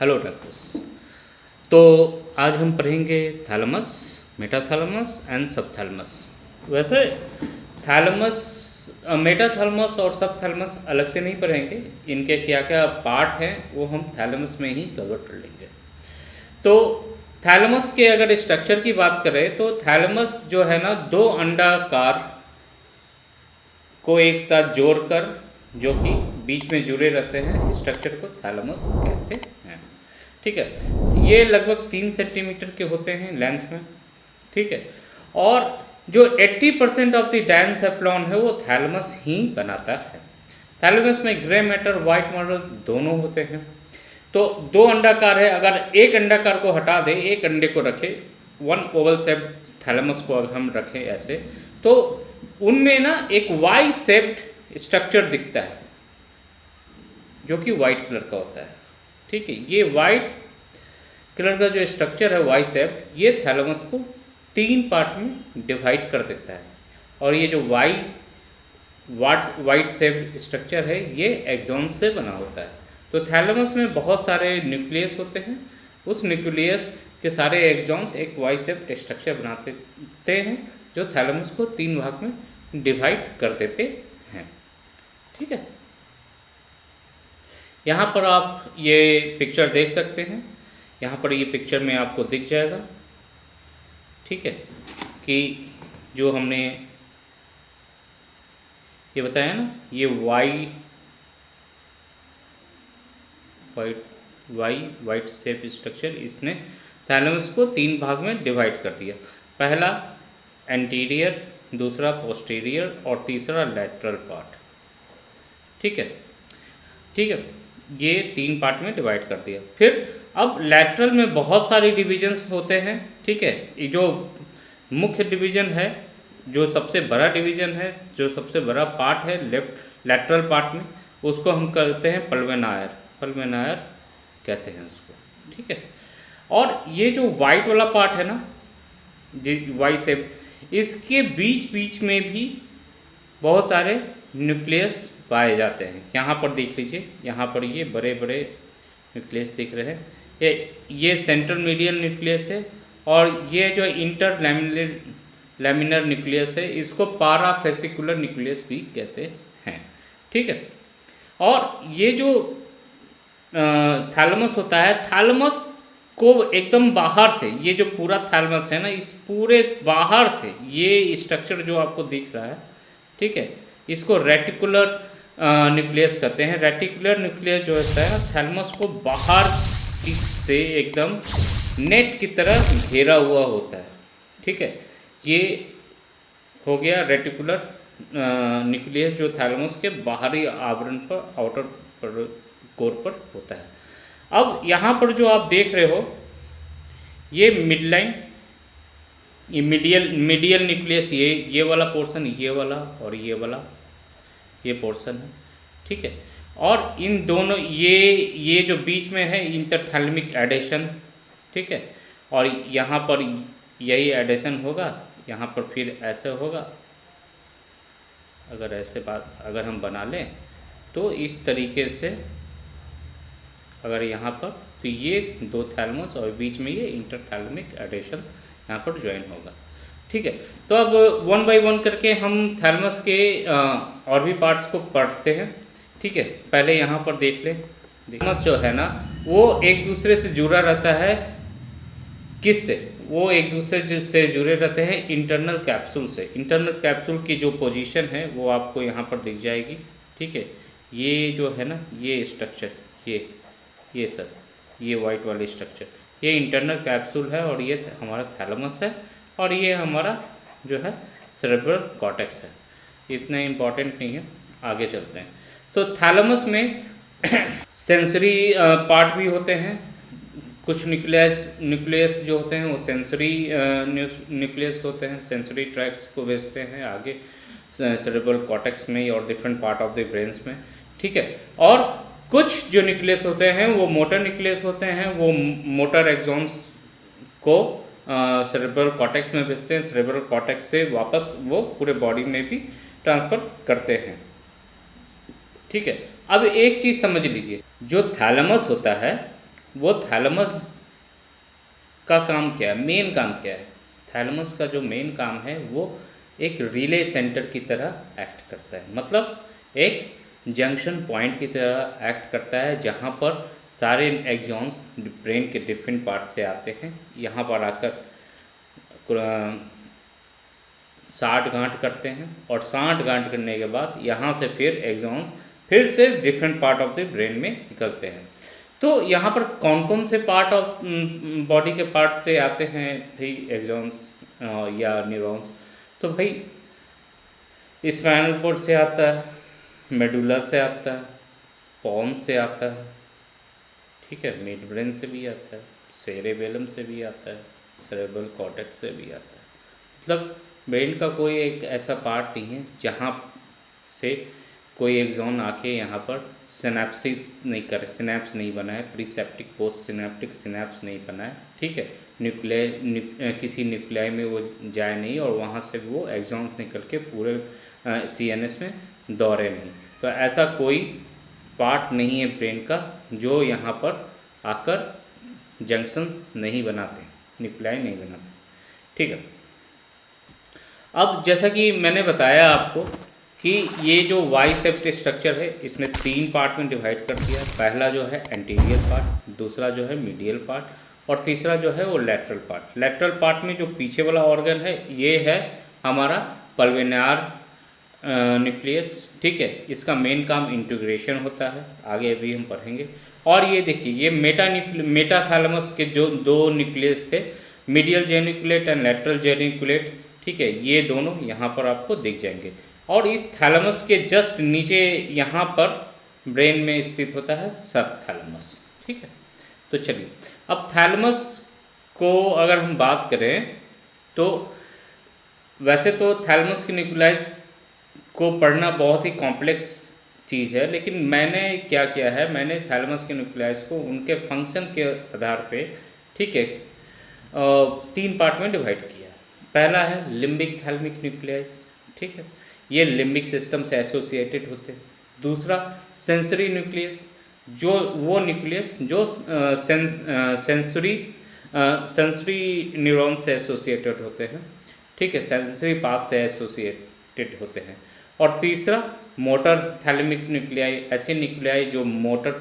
Hello doctors. तो आज हम पढ़ेंगे थैलेमस, मेटाथैलेमस एंड सबथैलेमस। वैसे थैलेमस, मेटाथैलेमस और सबथैलेमस अलग से नहीं पढ़ेंगे, इनके क्या क्या पार्ट हैं वो हम थैलेमस में ही कवर कर लेंगे। तो थैलेमस के अगर स्ट्रक्चर की बात करें तो थैलेमस जो है ना, दो अंडाकार को एक साथ जोड़कर जो कि बीच में जुड़े रहते हैं, स्ट्रक्चर को थैलेमस कहते हैं। ठीक है, ये लगभग 3 सेंटीमीटर के होते हैं लेंथ में। ठीक है, और जो 80% ऑफ द डायनसेफ्लॉन है वो थैलेमस ही बनाता है। थैलेमस में ग्रे मैटर, वाइट मैटर दोनों होते हैं। तो दो अंडाकार है, अगर एक अंडाकार को हटा दे, एक अंडे को रखे, वन ओवल शेप थैलेमस को अगर हम रखें ऐसे, तो उनमें ना एक वाई शेप्ड स्ट्रक्चर दिखता है जो कि वाइट कलर का होता है। ठीक है, ये वाइट कलर का जो स्ट्रक्चर है वाई शेप, ये थैलेमस को 3 पार्ट में डिवाइड कर देता है। और ये जो वाइट शेप स्ट्रक्चर है ये एक्सॉन्स से बना होता है। तो थैलेमस में बहुत सारे न्यूक्लियस होते हैं, उस न्यूक्लियस के सारे एक्सॉन्स एक वाई शेप स्ट्रक्चर बनाते हैं जो थैलेमस को 3 भाग में डिवाइड कर देते हैं। ठीक है, यहाँ पर आप ये पिक्चर देख सकते हैं, यहाँ पर ये पिक्चर में आपको दिख जाएगा। ठीक है, कि जो हमने ये बताया ना, ये वाइट शेप स्ट्रक्चर, इसने थैलेमस को 3 भाग में डिवाइड कर दिया। पहला एंटीरियर, दूसरा पोस्टीरियर और तीसरा लैटरल पार्ट। ठीक है, ये 3 पार्ट में डिवाइड कर दिया। फिर अब लैटरल में बहुत सारे डिवीजन्स होते हैं। ठीक है, ये जो मुख्य डिवीजन है, जो सबसे बड़ा डिवीजन है, जो सबसे बड़ा पार्ट है लैटरल पार्ट में, उसको हम कहते हैं पल्मेनायर कहते हैं उसको। ठीक है, और ये जो वाइट वाला पार्ट है ना, वाई शेप, इसके बीच में भी बहुत सारे न्यूक्लियस पाए जाते हैं। यहाँ पर देख लीजिए, यहाँ पर ये बड़े बड़े न्यूक्लियस दिख रहे हैं, ये सेंट्रल मीडियल न्यूक्लियस है, और ये जो इंटर लैमिनर न्यूक्लियस है, इसको पाराफेसिकुलर न्यूक्लियस भी कहते हैं। ठीक है, और ये जो थैलेमस होता है, थैलेमस को एकदम बाहर से, ये जो पूरा थैलेमस है ना, इस पूरे बाहर से ये स्ट्रक्चर जो आपको दिख रहा है, ठीक है, इसको रेटिकुलर न्यूक्लियस कहते हैं। रेटिकुलर न्यूक्लियस जो होता है थैलेमस को बाहर से एकदम नेट की तरह घेरा हुआ होता है। ठीक है, ये हो गया रेटिकुलर न्यूक्लियस जो थैलेमस के बाहरी आवरण पर, आउटर कोर पर होता है। अब यहाँ पर जो आप देख रहे हो, ये मिडलाइन, ये मीडियल न्यूक्लियस, ये वाला पोर्शन, ये वाला और ये वाला, ये पोर्शन है। ठीक है, और इन दोनों ये जो बीच में है इंटरथैलेमिक एडेशन। ठीक है, और यहाँ पर यही एडेशन होगा, यहाँ पर फिर ऐसे होगा। अगर हम बना लें तो इस तरीके से, अगर यहाँ पर, तो ये 2 थैलेमस और बीच में ये इंटरथैलेमिक एडेशन यहाँ पर ज्वाइन होगा। ठीक है, तो अब 1 बाय 1 करके हम थैलेमस के और भी पार्ट्स को पढ़ते हैं। ठीक है, पहले यहाँ पर देख लें। थैलेमस जो है ना, वो एक दूसरे से जुड़ा रहता है। किससे? वो एक दूसरे से जुड़े रहते हैं इंटरनल कैप्सूल से। इंटरनल कैप्सूल की जो पोजीशन है वो आपको यहाँ पर दिख जाएगी। ठीक है, ये जो है ना, ये स्ट्रक्चर, ये सब, ये वाइट वाली स्ट्रक्चर, ये इंटरनल कैप्सूल है, और ये हमारा थैलेमस है, और ये हमारा जो है सेरेब्रल कॉर्टेक्स है। इतना इम्पॉर्टेंट नहीं है, आगे चलते हैं। तो थैलेमस में सेंसरी पार्ट भी होते हैं। कुछ न्यूक्लियस जो होते हैं वो सेंसरी न्यूक्लियस होते हैं, सेंसरी ट्रैक्ट्स को भेजते हैं आगे सेरेब्रल कॉर्टेक्स में और different part of the brains में। ठीक है, और कुछ जो न्यूक्लियस होते हैं वो मोटर न्यूक्लियस होते हैं, वो मोटर एक्सॉन्स को सेरेब्रल कॉर्टेक्स में भेजते हैं। सेरेब्रल कॉर्टेक्स से वापस वो पूरे बॉडी में भी ट्रांसफ़र करते हैं। ठीक है, अब एक चीज़ समझ लीजिए, जो थैलेमस होता है वो थैलेमस का काम क्या है, मेन काम क्या है? थैलेमस का जो मेन काम है वो एक रिले सेंटर की तरह एक्ट करता है, मतलब एक जंक्शन पॉइंट की तरह एक्ट करता है, जहाँ पर सारे एक्सॉन्स ब्रेन के डिफरेंट पार्ट से आते हैं, यहाँ पर आकर साठ गांठ करते हैं, और 60 गांठ करने के बाद यहाँ से फिर एक्सॉन्स फिर से different part of the brain में निकलते हैं। तो यहाँ पर कौन कौन से पार्ट ऑफ बॉडी के पार्ट से आते हैं भाई एक्सॉन्स या न्यूरॉन्स? तो भाई स्पाइनल कोड से आता है, मेडुला से आता है, पॉन्स से आता है, ठीक है, मिड ब्रेन से भी आता है, सेरेबेलम से भी आता है, सेरेब्रल कॉर्टेक्स से भी आता है। मतलब ब्रेन का कोई एक ऐसा पार्ट नहीं है जहाँ से कोई एक्सॉन आके यहाँ पर सिनेप्सिस नहीं करे, सिनेप्स नहीं बना है, प्रीसेप्टिक पोस्ट सिनेप्टिक सिनेप्स नहीं बना है, ठीक है, न्यूक्लियाई किसी न्यूक्लियाई में वो जाए नहीं, और वहाँ से वो एक्सॉन्स निकल के पूरे सीएनएस में दौड़े नहीं। तो ऐसा कोई पार्ट नहीं है ब्रेन का जो यहाँ पर आकर जंक्शंस नहीं बनाते, न्यूक्लियाई नहीं बनाते, ठीक है। अब जैसा कि मैंने बताया आपको कि ये जो वाई शेप्ड स्ट्रक्चर है इसने 3 पार्ट में डिवाइड कर दिया। पहला जो है एंटीरियर पार्ट, दूसरा जो है मीडियल पार्ट, और तीसरा जो है वो लैटरल पार्ट। लैटरल पार्ट में जो पीछे वाला ऑर्गन है ये है हमारा पल्विनार न्यूक्लियस, ठीक है। इसका मेन काम इंटीग्रेशन होता है, आगे अभी हम पढ़ेंगे। और ये देखिए ये मेटाथैलेमस के जो 2 न्यूक्लियस थे, medial geniculate and lateral geniculate, ठीक है, ये दोनों यहाँ पर आपको दिख जाएंगे। और इस थैलेमस के जस्ट नीचे यहाँ पर ब्रेन में स्थित होता है सब थैलेमस, ठीक है। तो चलिए अब थैलेमस को अगर हम बात करें तो वैसे तो थैलेमस के न्यूक्लियस को पढ़ना बहुत ही कॉम्प्लेक्स चीज़ है, लेकिन मैंने क्या किया है, मैंने थैलेमस के न्यूक्लियस को उनके फंक्शन के आधार पे, ठीक है, 3 पार्ट में डिवाइड किया। पहला है लिम्बिक थैलेमिक न्यूक्लियस, ठीक है, ये लिम्बिक सिस्टम से एसोसिएटेड होते हैं। दूसरा सेंसरी न्यूक्लियस, जो वो न्यूक्लियस जो सेंसरी न्यूरॉन से एसोसिएटेड होते हैं, ठीक है, सेंसरी पाथ से एसोसिएटेड होते हैं। और तीसरा मोटर थैलेमिक न्यूक्लियाई, ऐसे न्यूक्लियाई जो मोटर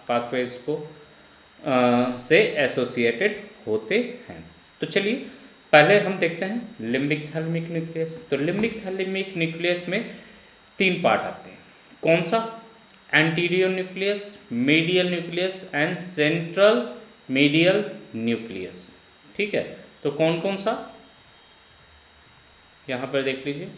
पाथवेज को से एसोसिएटेड होते हैं। तो चलिए पहले हम देखते हैं लिम्बिक थैलेमिक न्यूक्लियस। तो लिम्बिक थैलेमिक न्यूक्लियस में 3 पार्ट आते हैं। कौन सा? Anterior nucleus, medial nucleus and central medial nucleus, ठीक है। तो कौन कौन सा यहाँ पर देख लीजिए,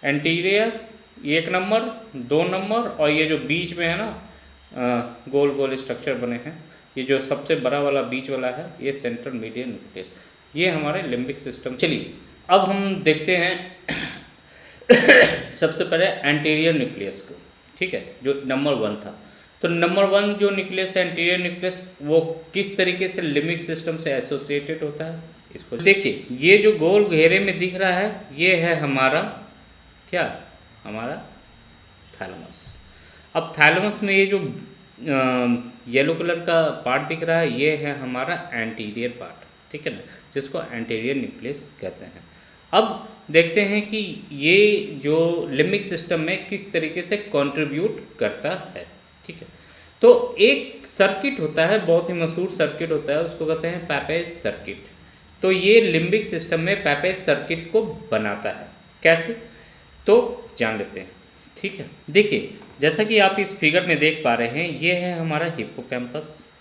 एंटीरियर 1 नंबर, 2 नंबर, और ये जो बीच में है ना गोल गोल स्ट्रक्चर बने हैं, ये जो सबसे बड़ा वाला बीच वाला है ये सेंट्रल मीडियल न्यूक्लियस, ये हमारे लिम्बिक सिस्टम। चलिए अब हम देखते हैं सबसे पहले एंटीरियर न्यूक्लियस को, ठीक है, जो नंबर 1 था। तो नंबर 1 जो न्यूक्लियस है एंटीरियर न्यूक्लियस, वो किस तरीके से लिम्बिक सिस्टम से एसोसिएटेड होता है इसको देखिए। ये जो गोल घेरे में दिख रहा है ये है हमारा क्या, हमारा थैलेमस। अब थैलेमस में ये जो येलो कलर का पार्ट दिख रहा है ये है हमारा एंटीरियर पार्ट, ठीक है ना, जिसको एंटीरियर न्यूक्लियस कहते हैं। अब देखते हैं कि ये जो लिम्बिक सिस्टम में किस तरीके से कंट्रीब्यूट करता है, ठीक है। तो एक सर्किट होता है, बहुत ही मशहूर सर्किट होता है, उसको कहते हैं पैपेज सर्किट। तो ये लिम्बिक सिस्टम में पैपेज सर्किट को बनाता है। कैसे? तो जान लेते हैं, ठीक है। देखिए जैसा कि आप इस फिगर में देख पा रहे हैं ये है हमारा हिप्पोकैम्पस,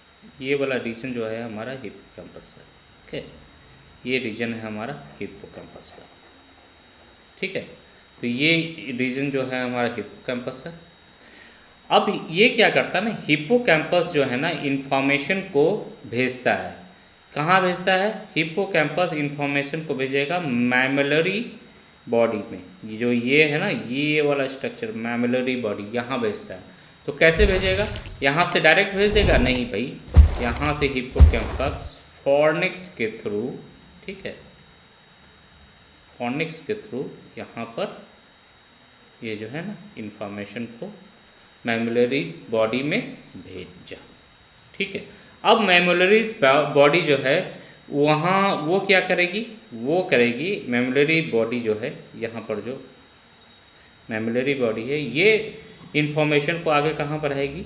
ये वाला रीजन जो है हमारा हिप्पोकैम्पस है, ओके, ये रीजन है हमारा हिप्पोकैम्पस का, ठीक है। तो ये रीजन जो है हमारा हिप्पोकैम्पस है। अब ये क्या करता है ना, हिप्पोकैम्पस जो है ना इंफॉर्मेशन को भेजता है। कहाँ भेजता है? हिप्पोकैम्पस इंफॉर्मेशन को भेजेगा मैमलरी बॉडी में, ये जो ये है ना ये वाला स्ट्रक्चर मैमलरी बॉडी, यहाँ भेजता है। तो कैसे भेजेगा? यहाँ से डायरेक्ट भेज देगा? नहीं भाई, यहाँ से हिप्पोकैम्पस फॉर्निक्स के थ्रू, ठीक है, फॉर्निक्स के थ्रू यहाँ पर ये जो है ना इंफॉर्मेशन को मैमलरीज बॉडी में भेजा, ठीक है। अब मेमोलरीज बॉडी जो है वहाँ वो क्या करेगी, वो करेगी मेमोलरी बॉडी जो है, यहाँ पर जो मेमोलरी बॉडी है ये इंफॉर्मेशन को आगे कहाँ बढ़ाएगी,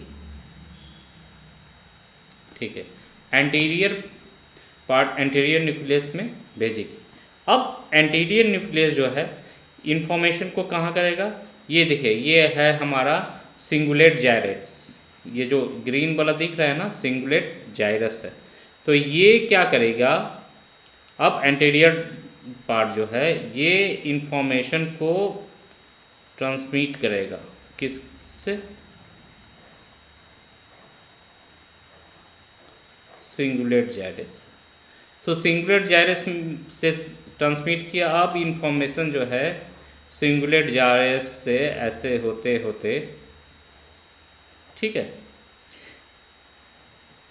ठीक है, एंटीरियर पार्ट एंटीरियर न्यूक्लियस में भेजेगी। अब एंटीरियर न्यूक्लियस जो है इंफॉर्मेशन को कहाँ करेगा, ये देखिए ये है हमारा सिंगुलेट जायरस, ये जो ग्रीन वाला दिख रहा है ना सिंगुलेट जायरस है। तो ये क्या करेगा, अब एंटीरियर पार्ट जो है ये इंफॉर्मेशन को ट्रांसमिट करेगा किससे, सिंगुलेट जायरस। तो सिंगुलेट जायरस से ट्रांसमिट किया। अब इंफॉर्मेशन जो है सिंगुलेट जायरस से ऐसे होते होते, ठीक है,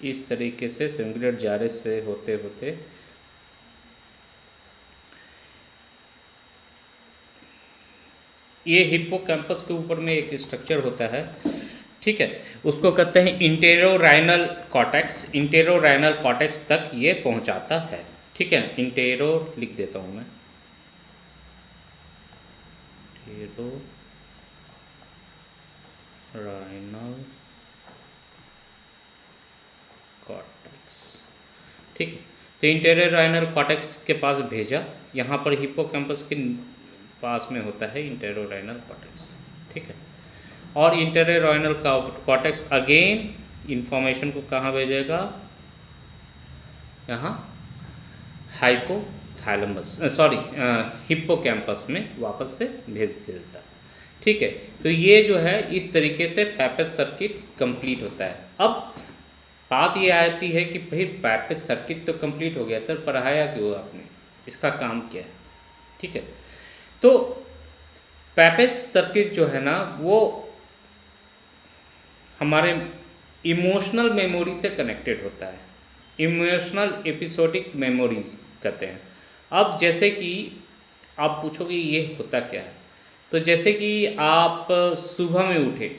इस तरीके से सिंगुलेट जायरस से होते होते ये हिप्पोकैम्पस के ऊपर में एक स्ट्रक्चर होता है, ठीक है, उसको कहते हैं इंटेरोराइनल कॉर्टेक्स। इंटेरोराइनल कॉर्टेक्स तक ये पहुंचाता है, ठीक है, इंटेरो लिख देता हूं मैं, इंटेरोराइनल कॉर्टेक्स, ठीक है। तो इंटेरोराइनल कॉर्टेक्स के पास भेजा, यहाँ पर हिप्पोकैम्पस के पास में होता है इंटेरोराइनल कॉर्टेक्स, ठीक है। और इंटेरोराइनल कॉर्टेक्स अगेन इंफॉर्मेशन को कहाँ भेजेगा, यहाँ हाइपोथैलेमस सॉरी हिप्पोकैम्पस में वापस से भेज देता है, ठीक है। तो ये जो है इस तरीके से पैपेज सर्किट कंप्लीट होता है। अब बात ये आती है कि भाई पैपेज सर्किट तो कंप्लीट हो गया सर, पढ़ाया क्यों आपने, इसका काम क्या है, ठीक है। तो पैपेज सर्किट जो है ना वो हमारे इमोशनल मेमोरी से कनेक्टेड होता है, इमोशनल एपिसोडिक मेमोरीज कहते हैं। अब जैसे कि आप पूछोगे ये होता क्या है, तो जैसे कि आप सुबह में उठे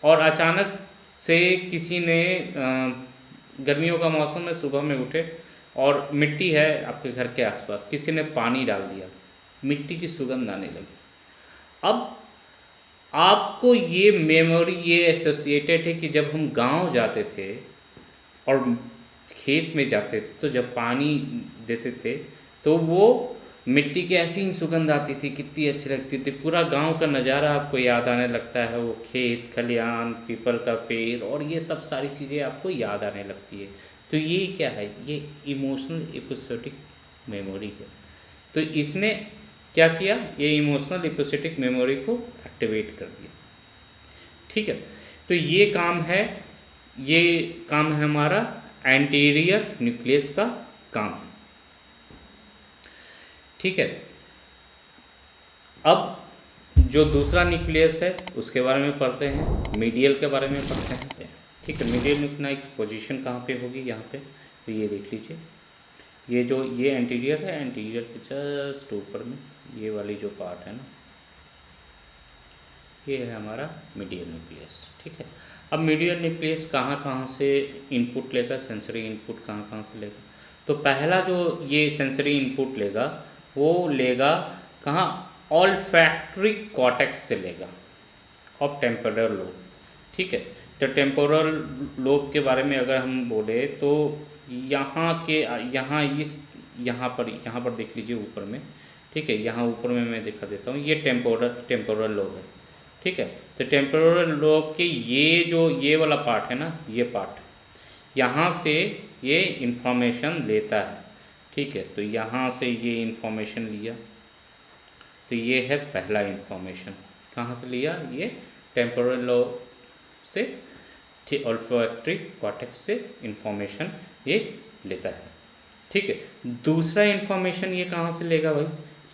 और अचानक से किसी ने गर्मियों का मौसम में सुबह में उठे और मिट्टी है आपके घर के आसपास, किसी ने पानी डाल दिया, मिट्टी की सुगंध आने लगी। अब आपको ये मेमोरी ये एसोसिएटेड है कि जब हम गांव जाते थे और खेत में जाते थे तो जब पानी देते थे तो वो मिट्टी की ऐसी ही सुगंध आती थी, कितनी अच्छी लगती थी, पूरा गांव का नज़ारा आपको याद आने लगता है, वो खेत खलिहान पीपल का पेड़ और ये सब सारी चीज़ें आपको याद आने लगती है। तो ये क्या है, ये इमोशनल एपिसोडिक मेमोरी है। तो इसने क्या किया, ये इमोशनल एपिसोडिक मेमोरी को एक्टिवेट कर दिया, ठीक है। तो ये काम है हमारा एंटीरियर न्यूक्लियस का काम है, ठीक है। अब जो दूसरा न्यूक्लियस है उसके बारे में पढ़ते हैं, मीडियल के बारे में पढ़ते हैं, ठीक है। मीडियल न्यूक्लियाई की पोजीशन कहाँ पे होगी, यहाँ पे, तो ये देख लीजिए, ये एंटीरियर है, एंटीरियर के जस्ट ऊपर में ये वाली जो पार्ट है ना, ये है हमारा मीडियल न्यूक्लियस, ठीक है। अब मीडियल न्यूक्लियस कहाँ से इनपुट लेगा, सेंसरी इनपुट कहाँ से लेगा, तो पहला जो ये सेंसरी इनपुट लेगा वो लेगा कहाँ, ऑल्फैक्टरी कॉर्टेक्स से लेगा, ऑफ टेम्पोरल लोब, ठीक है। तो टेम्पोरल लोब के बारे में अगर हम बोले तो यहाँ पर देख लीजिए ऊपर में, ठीक है, यहाँ ऊपर में मैं दिखा देता हूँ, ये टेम्पोरल लोब है, ठीक है। तो टेम्पोरल लोब के ये वाला पार्ट है ना, ये पार्ट यहाँ से ये इंफॉर्मेशन लेता है, ठीक है। तो यहाँ से ये इंफॉर्मेशन लिया, तो ये है पहला इंफॉर्मेशन, कहाँ से लिया, ये टेम्पोरल लोब से, ठीक, ऑल्फैक्टरी कॉर्टेक्स से इंफॉर्मेशन ये लेता है, ठीक है। दूसरा इंफॉर्मेशन ये कहाँ से लेगा भाई,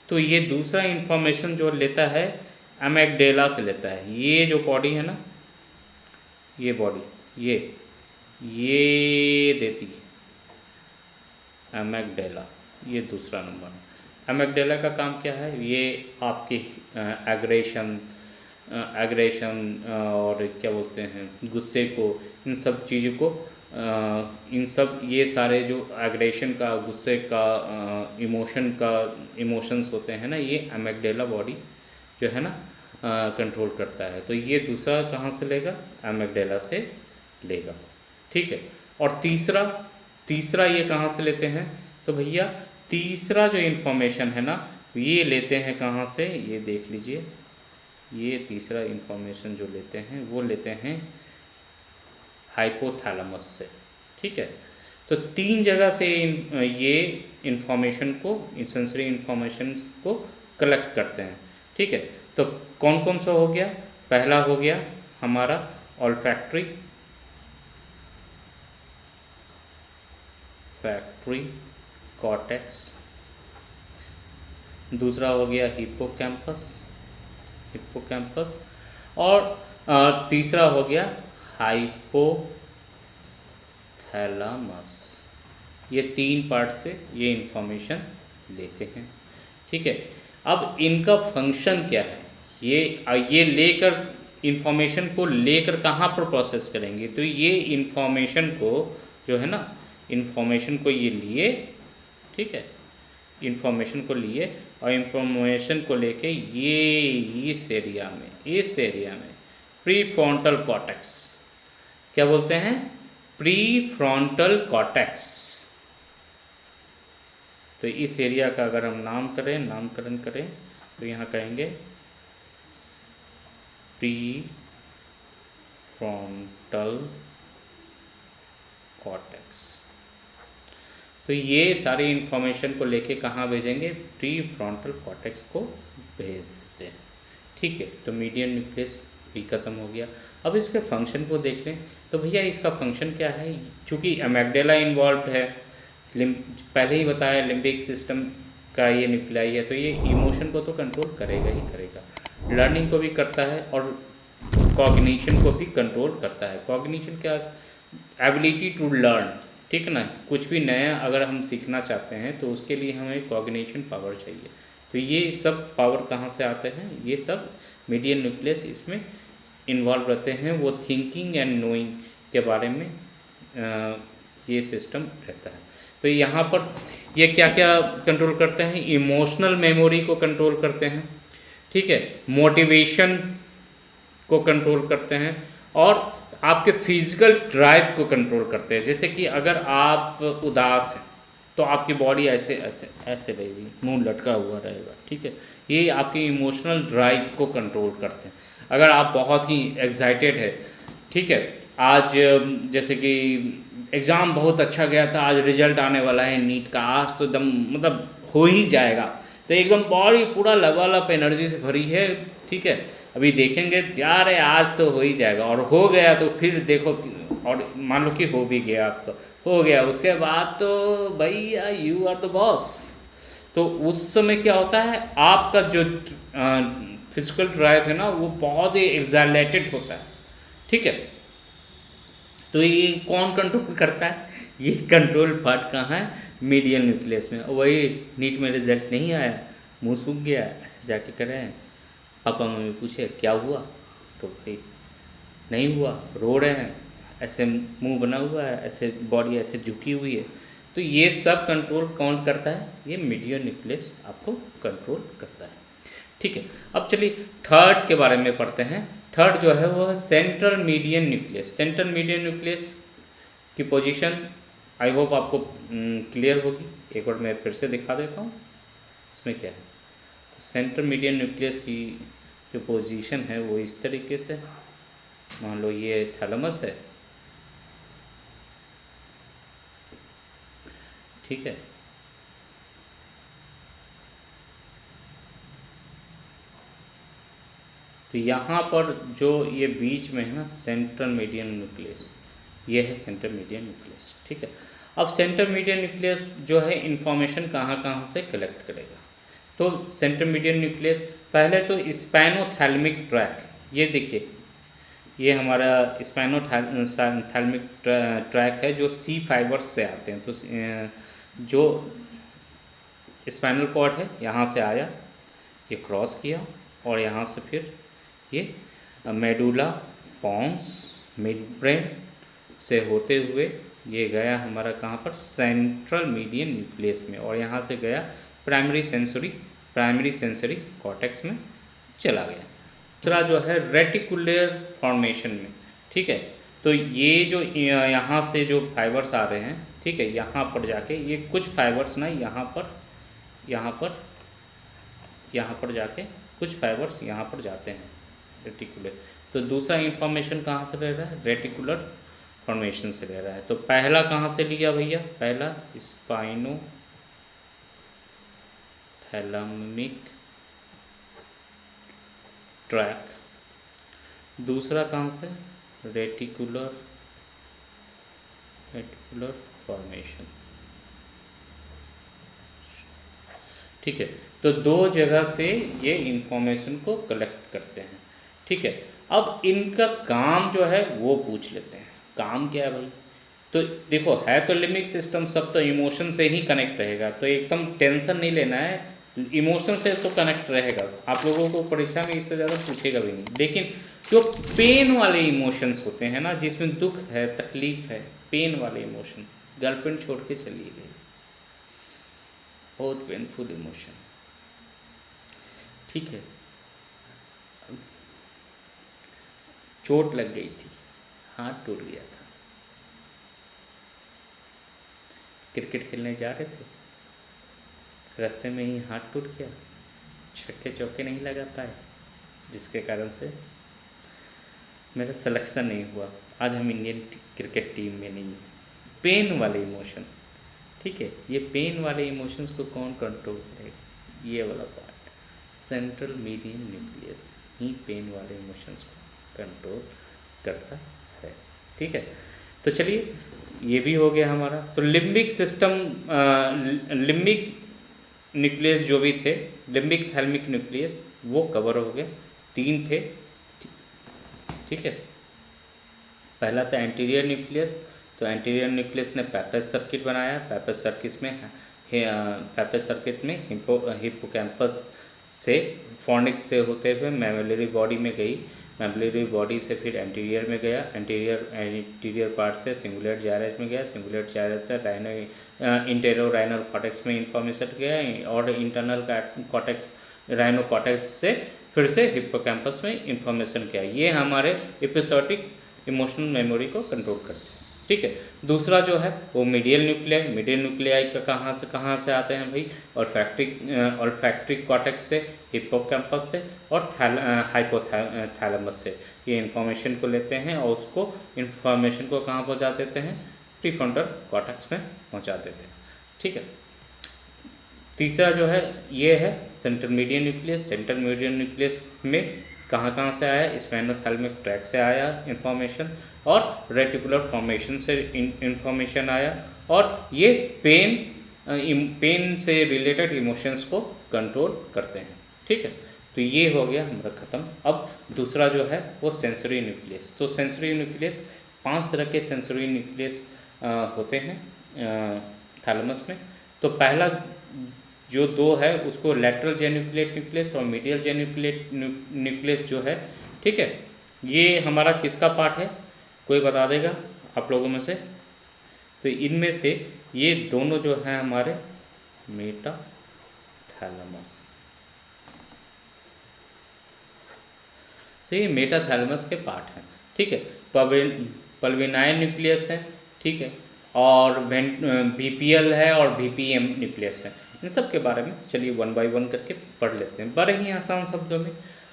तो ये दूसरा इंफॉर्मेशन जो लेता है एमिग्डाला से लेता है। ये जो बॉडी है ना, ये बॉडी ये देती है एमिग्डाला, ये दूसरा नंबर है। एमिग्डाला का काम क्या है, ये आपकी एग्रेशन, एग्रेशन और क्या बोलते हैं गुस्से को, इन सब चीज़ों को इन सब ये सारे जो एग्रेशन का, गुस्से का, इमोशंस होते हैं ना, ये एमिग्डाला बॉडी जो है ना कंट्रोल करता है। तो ये दूसरा कहाँ से लेगा? एमिग्डाला से लेगा। ठीक है। और तीसरा तीसरा ये कहाँ से लेते हैं? तो भैया तीसरा जो इन्फॉर्मेशन है ना, ये लेते हैं कहाँ से? ये देख लीजिए, ये तीसरा इन्फॉर्मेशन जो लेते हैं वो लेते हैं हाइपोथैलेमस से। ठीक है। तो 3 जगह से ये इन्फॉर्मेशन को, सेंसरी इन्फॉर्मेशन को कलेक्ट करते हैं। ठीक है। तो कौन कौन सा हो गया? पहला हो गया हमारा ऑल्फैक्टरी कॉर्टेक्स, दूसरा हो गया हिप्पोकैम्पस और तीसरा हो गया हाइपोथैलामस। ये 3 पार्ट से ये इन्फॉर्मेशन लेते हैं। ठीक है। अब इनका फंक्शन क्या है? ये लेकर इन्फॉर्मेशन को लेकर कहाँ पर प्रोसेस करेंगे? तो ये इन्फॉर्मेशन को जो है ना, इन्फॉर्मेशन को ये लिए, ठीक है, इन्फॉर्मेशन को लिए और इन्फॉर्मेशन को लेके ये इस एरिया में प्री फ्रंटल कॉर्टेक्स, क्या बोलते हैं? Pre frontal cortex. तो इस एरिया का अगर हम नामकरण करें तो यहाँ कहेंगे प्री फ्रंटल कॉर्टेक्स। तो ये सारी इन्फॉर्मेशन को लेके कहाँ भेजेंगे? प्री फ्रंटल कॉर्टेक्स को भेज देते हैं। ठीक है। तो मीडियन न्यूक्लियस भी खत्म हो गया। अब इसके फंक्शन को देख लें। तो भैया इसका फंक्शन क्या है? चूँकि एमिग्डाला इन्वॉल्व है, पहले ही बताया लिम्बिक सिस्टम का ये न्यूक्लियाई है, तो ये इमोशन को तो कंट्रोल करेगा ही करेगा, लर्निंग को भी करता है और कॉग्निशन को भी कंट्रोल करता है। कॉग्निशन क्या? Ability to learn. ठीक है ना, कुछ भी नया अगर हम सीखना चाहते हैं तो उसके लिए हमें कॉग्निशन पावर चाहिए। तो ये सब पावर कहाँ से आते हैं? ये सब मीडियन न्यूक्लियस इसमें इन्वॉल्व रहते हैं। वो थिंकिंग एंड नोइंग के बारे में ये सिस्टम रहता है। तो यहाँ पर ये क्या क्या कंट्रोल करते हैं? इमोशनल मेमोरी को कंट्रोल करते हैं। ठीक है। मोटिवेशन को कंट्रोल करते हैं और आपके फिजिकल ड्राइव को कंट्रोल करते हैं। जैसे कि अगर आप उदास हैं तो आपकी बॉडी ऐसे ऐसे ऐसे रहेगी, मुंह लटका हुआ रहेगा। ठीक है। ये आपके इमोशनल ड्राइव को कंट्रोल करते हैं। अगर आप बहुत ही एक्साइटेड है, ठीक है, आज जैसे कि एग्ज़ाम बहुत अच्छा गया था, आज रिजल्ट आने वाला है नीट का, आज तो एकदम मतलब हो ही जाएगा, तो एकदम बॉडी पूरा लबालब एनर्जी से भरी है। ठीक है। अभी देखेंगे यार आज तो हो ही जाएगा, और हो गया तो फिर देखो, और मान लो कि हो भी गया, आपका हो गया, उसके बाद तो भैया यू आर द बॉस। तो उस समय क्या होता है? आपका जो फिजिकल ड्राइव है ना, वो बहुत ही एक्साइटेड होता है। ठीक है। तो ये कौन कंट्रोल करता है? ये कंट्रोल पार्ट कहाँ है? मीडियन न्यूक्लियस में। वही नीट में रिजल्ट नहीं आया, मुंह सूख गया, ऐसे जाके कर रहे हैं, पापा मम्मी पूछे क्या हुआ, तो भाई नहीं हुआ, रो रहे हैं, ऐसे मुंह बना हुआ है, ऐसे बॉडी ऐसे झुकी हुई है। तो ये सब कंट्रोल कौन करता है? ये मीडियन न्यूक्लियस आपको कंट्रोल करता है। ठीक है। अब चलिए थर्ड के बारे में पढ़ते हैं। थर्ड जो है वो है central median nucleus. Central median nucleus की पोजीशन आई होप आपको क्लियर होगी। एक बार मैं फिर से दिखा देता हूँ इसमें क्या है। सेंट्रल मीडियन न्यूक्लियस की जो पोजीशन है वो इस तरीके से, मान लो ये थैलेमस है, ठीक है, तो यहाँ पर जो ये बीच में है ना सेंट्रल मीडियन न्यूक्लियस, ये है सेंट्रल मीडियन न्यूक्लियस। ठीक है। अब सेंट्रल मीडियन न्यूक्लियस जो है इंफॉर्मेशन कहाँ कहाँ से कलेक्ट करेगा? तो सेंट्रल मीडियन न्यूक्लियस पहले तो स्पाइनोथैलेमिक ट्रैक, ये देखिए ये हमारा स्पाइनोथैलेमिक ट्रैक है जो सी फाइबर्स से आते हैं। तो जो स्पाइनल कॉर्ड है यहाँ से आया, ये क्रॉस किया और यहाँ से फिर ये मेडुला पॉन्स मिड ब्रेन से होते हुए ये गया हमारा कहाँ पर, सेंट्रल मीडियन न्यूक्लियस में, और यहाँ से गया प्राइमरी सेंसरी कॉर्टेक्स में चला गया। दूसरा जो है रेटिकुलर फॉर्मेशन में, ठीक है। तो ये जो यहाँ से जो फाइबर्स आ रहे हैं, ठीक है, यहाँ पर जाके ये कुछ फाइबर्स ना यहाँ पर जाके कुछ फाइबर्स यहाँ पर जाते हैं रेटिकुलर। तो दूसरा इंफॉर्मेशन कहाँ से ले रहा है, रेटिकुलर फॉर्मेशन से ले रहा है। तो पहला कहाँ से लिया भैया, पहला स्पाइनो थैलेमिक ट्रैक, दूसरा कहाँ से, रेटिकुलर फॉर्मेशन, ठीक है। तो दो जगह से ये इंफॉर्मेशन को कलेक्ट करते हैं, ठीक है। अब इनका काम जो है वो पूछ लेते हैं, काम क्या है भाई। तो देखो है तो लिम्बिक सिस्टम, सब तो इमोशन से ही कनेक्ट रहेगा, तो एकदम टेंशन नहीं लेना है, इमोशन से तो कनेक्ट रहेगा। आप लोगों को परीक्षा में इससे ज़्यादा पूछेगा भी नहीं। लेकिन जो पेन वाले इमोशंस होते हैं ना, जिसमें दुख है, तकलीफ है, पेन वाले इमोशन, गर्लफ्रेंड छोड़ के चली गई, बहुत पेनफुल इमोशन, ठीक है। चोट लग गई थी, हाथ टूट गया था, क्रिकेट खेलने जा रहे थे, रास्ते में ही हाथ टूट गया, छक्के चौके नहीं लगा पाए, जिसके कारण से मेरा सिलेक्शन नहीं हुआ, आज हम इंडियन क्रिकेट टीम में नहीं हैं। पेन वाले इमोशन, ठीक है। ये पेन वाले इमोशंस को कौन कंट्रोल करेगा, ये वाला पार्ट, सेंट्रल मीडियन न्यूक्लियस ही पेन वाले इमोशंस को कंट्रोल करता है, ठीक है। तो चलिए ये भी हो गया हमारा। तो लिम्बिक सिस्टम, लिम्बिक न्यूक्लियस जो भी थे, लिम्बिक थैलेमिक न्यूक्लियस, वो कवर हो गए, 3 थे, ठीक है। पहला था एंटीरियर न्यूक्लियस। तो एंटीरियर न्यूक्लियस ने पैपेज सर्किट बनाया, पैपेज सर्किट में हिप्पोकैम्पस से फॉर्निक्स से होते हुए मैमेलरी बॉडी में गई, मैमेलरी बॉडी से फिर एंटीरियर में गया, एंटीरियर पार्ट से सिंगुलेट जायरस में गया, सिंगुलेट जायरस से इंटेरो राइनल कॉर्टेक्स में इंफॉर्मेशन गया, और इंटरनल कॉर्टेक्स राइनो कॉर्टेक्स से फिर से हिप्पोकैम्पस में इंफॉर्मेशन किया। ये हमारे एपिसोडिक इमोशनल मेमोरी को कंट्रोल करते हैं, ठीक है। दूसरा जो है वो मीडियल न्यूक्लियाई का कहाँ से आते हैं भाई, ऑल्फैक्टिक कॉर्टेक्स से, हिप्पोकैम्पस से और हाइपोथैलेमस से ये इन्फॉर्मेशन को लेते हैं, और उसको इन्फॉर्मेशन को कहाँ पहुँचा देते हैं, प्रीफ्रंटल कॉर्टेक्स में पहुँचा देते हैं, ठीक है। तीसरा जो है ये है central median nucleus. Central median nucleus में कहाँ से आया, स्पाइनोथैलेमिक ट्रैक से आया इन्फॉर्मेशन, और रेटिकुलर फॉर्मेशन से इन्फॉर्मेशन आया, और ये पेन से रिलेटेड इमोशंस को कंट्रोल करते हैं, ठीक है। तो ये हो गया हमारा ख़त्म। अब दूसरा जो है वो सेंसरी न्यूक्लियस। तो सेंसरी न्यूक्लियस, 5 तरह के सेंसरी न्यूक्लियस होते हैं थैलेमस में। तो पहला जो 2 है उसको लैटरल जेनिकुलेट न्यूक्लियस और मीडियल जेनिकुलेट न्यूक्लियस जो है, ठीक है। ये हमारा किसका पार्ट है, कोई बता देगा आप लोगों में से। तो इनमें से ये दोनों जो हैं हमारे मेटाथैलेमस, तो ये मेटाथैलेमस के पार्ट हैं, ठीक है। पल्विनाइन न्यूक्लियस है, ठीक है, और बीपीएल है और बीपीएम न्यूक्लियस है। इन सब के बारे में चलिए 1 बाय 1 करके पढ़ लेते हैं, बड़े ही आसान शब्दों में।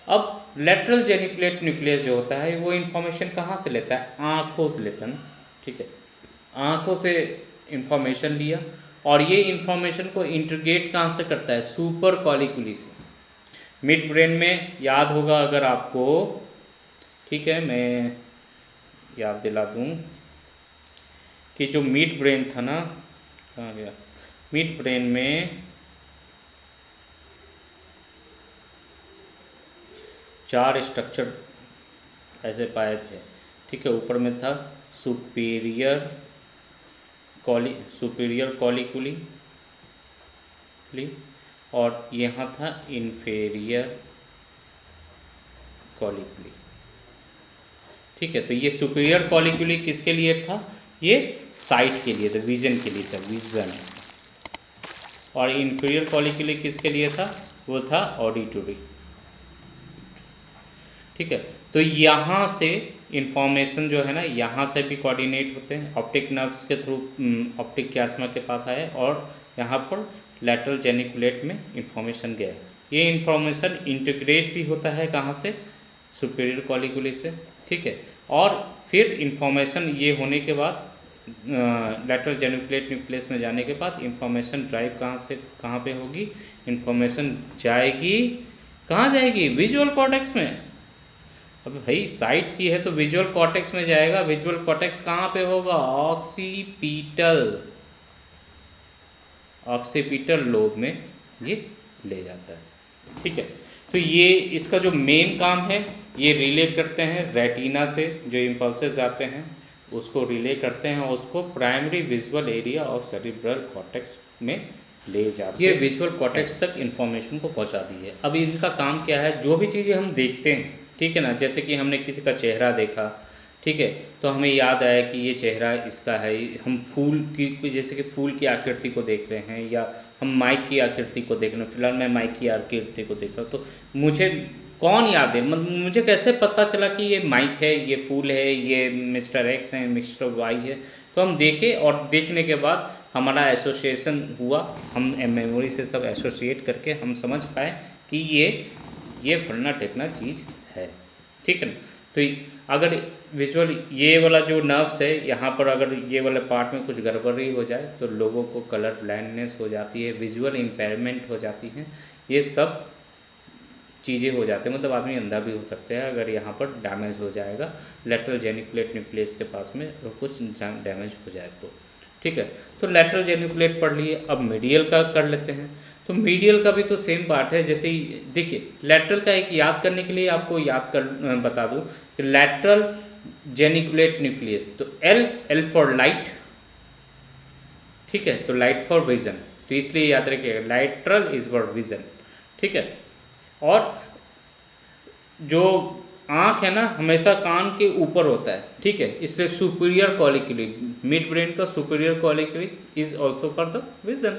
अब लेटरल जेनिकुलेट न्यूक्लियस जो होता है वो इन्फॉर्मेशन कहाँ से लेता है, आँखों से लेता है ना, ठीक है। आँखों से इन्फॉर्मेशन लिया, और ये इन्फॉर्मेशन को इंटीग्रेट कहाँ से करता है, सुपर कॉलिकुली से। मिड ब्रेन में याद होगा अगर आपको, ठीक है, मैं याद दिला दूँ कि जो मिड ब्रेन था ना, कहाँ गया, मिड ब्रेन में 4 स्ट्रक्चर ऐसे पाए थे, ठीक है। ऊपर में था सुपीरियर कॉलिकुली, और यहाँ था इन्फेरियर कॉलिक्यूली। ठीक है, तो ये सुपीरियर कॉलिक्यूली किसके लिए था? ये साइट के लिए था, विजन के लिए था, विजन। और इंफीरियर कॉलिक्यूली किसके लिए था? वो था ऑडिटरी। ठीक है, तो यहाँ से इंफॉर्मेशन जो है ना, यहाँ से भी कोऑर्डिनेट होते हैं ऑप्टिक नर्व्स के थ्रू, ऑप्टिक क्यास्मा के पास आए और यहाँ पर लैटरल जेनिकुलेट में इंफॉर्मेशन गया। ये इंफॉर्मेशन इंटीग्रेट भी होता है कहाँ से? सुपीरियर कॉलिक्यूली से। ठीक है, और फिर इंफॉर्मेशन ये होने के बाद लैटरल जेनिकुलेट न्यूक्लियस में जाने के बाद इंफॉर्मेशन ड्राइव कहाँ से कहाँ पे होगी? इंफॉर्मेशन जाएगी कहाँ जाएगी? विजुअल कॉर्टेक्स में। अब भाई साइट की है तो विजुअल कॉर्टेक्स में जाएगा। विजुअल कॉर्टेक्स कहाँ पे होगा? ऑक्सीपिटल लोब में ये ले जाता है। ठीक है, तो ये इसका जो मेन काम है, ये रिले करते हैं रेटिना से, जो इम्पल्सेस आते हैं उसको रिले करते हैं और उसको primary visual area of cerebral cortex में ले जाते हैं। ये विजुअल कॉर्टेक्स तक इन्फॉर्मेशन को पहुंचा दी है। अब इनका काम क्या है? जो भी चीज़ें हम देखते हैं, ठीक है ना, जैसे कि हमने किसी का चेहरा देखा, ठीक है, तो हमें याद आया कि ये चेहरा इसका है। हम फूल की, जैसे कि फूल की आकृति को देख रहे हैं, या हम माइक की आकृति को देख रहे हैं। फिलहाल मैं माइक की आकृति को देख रहा हूँ, तो मुझे कौन याद है? मतलब मुझे कैसे पता चला कि ये माइक है, ये फूल है, ये मिस्टर एक्स है, मिस्टर वाई है? तो हम देखे और देखने के बाद हमारा एसोसिएशन हुआ, हम मेमोरी से सब एसोसिएट करके हम समझ पाए कि ये फलना टेकना चीज़ है। ठीक है ना? तो अगर विजुअल ये वाला जो नर्व्स है, यहाँ पर अगर ये वाले पार्ट में कुछ गड़बड़ी हो जाए तो लोगों को कलर ब्लाइंडनेस हो जाती है, विजुअल इम्पेयरमेंट हो जाती है, ये सब चीज़ें हो जाती हैं। मतलब आदमी अंधा भी हो सकता है अगर यहाँ पर डैमेज हो जाएगा, लैटरल जेनिकुलेट न्यूक्लियस के पास में कुछ डैमेज हो जाए तो। ठीक है, तो लैटरल जेनिकुलेट पढ़ लिए। अब मीडियल का कर लेते हैं। तो मीडियल का भी तो सेम पार्ट है। जैसे ही देखिए, लैटरल का एक याद करने के लिए आपको बता दूं कि लैटरल जेनिकुलेट न्यूक्लियस, तो एल फॉर लाइट, ठीक है, तो लाइट फॉर विजन, तो इसलिए याद रखिएगा लैटरल इज फॉर विजन। ठीक है, और जो आँख है ना हमेशा कान के ऊपर होता है। ठीक है, इसलिए सुपीरियर कॉलिक्यूली, मिड ब्रेन का superior colliculi is also for the vision.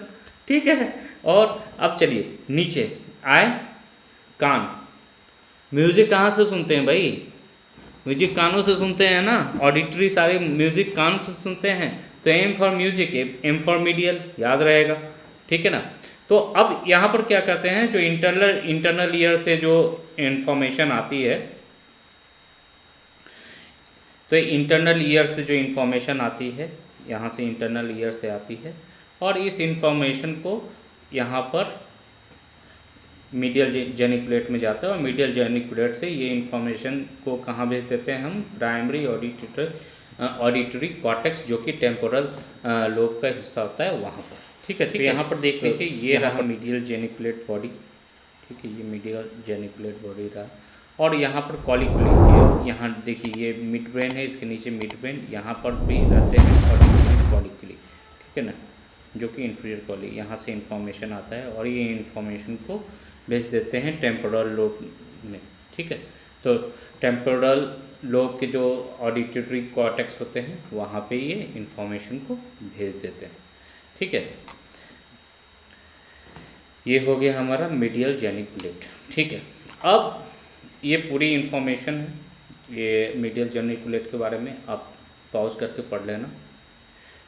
ठीक है, और अब चलिए नीचे आए, कान। म्यूजिक कहाँ से सुनते हैं भाई? म्यूजिक कानों से सुनते हैं ना, ऑडिटरी सारे म्यूजिक कान से सुनते हैं। तो M for music, M for medial, याद रहेगा। ठीक है ना? तो अब यहाँ पर क्या करते हैं, जो इंटरनल ईयर से जो इंफॉर्मेशन आती है, तो इंटरनल ईयर से जो इंफॉर्मेशन आती है, यहाँ से इंटरनल ईयर से आती है, और इस इंफॉर्मेशन को यहाँ पर मीडियल जेनिकुलेट में जाता है, और मीडियल जेनिकुलेट से ये इंफॉर्मेशन को कहाँ भेज देते हैं हम? प्राइमरी ऑडिटरी कॉर्टेक्स, जो कि टेम्पोरल लोब का हिस्सा होता है, वहाँ पर। ठीक है, तो यहाँ पर देख लीजिए, ये रहा मीडियल जेनिकुलेट बॉडी। ठीक है, ये मीडियल जेनिकुलेट बॉडी रहा, और यहाँ पर कॉलिक्यूली, यहाँ देखिए ये मिड ब्रेन है, इसके नीचे मिड ब्रेन, यहाँ पर भी रहते हैं ऑडिटरी कॉलिक्यूली। ठीक है ना, जो कि इंफीरियर कॉली, यहाँ से इंफॉर्मेशन आता है और ये इंफॉर्मेशन को भेज देते हैं टेम्पोरल लोब में। ठीक है, तो टेम्पोरल लोब के जो ऑडिटरी कॉर्टेक्स होते हैं वहाँ पे ये इंफॉर्मेशन को भेज देते हैं। ठीक है, ये हो गया हमारा मीडियल जेनिकुलेट। ठीक है, अब ये पूरी इंफॉर्मेशन है, ये मीडियल जेनिकुलेट के बारे में आप पॉज करके पढ़ लेना।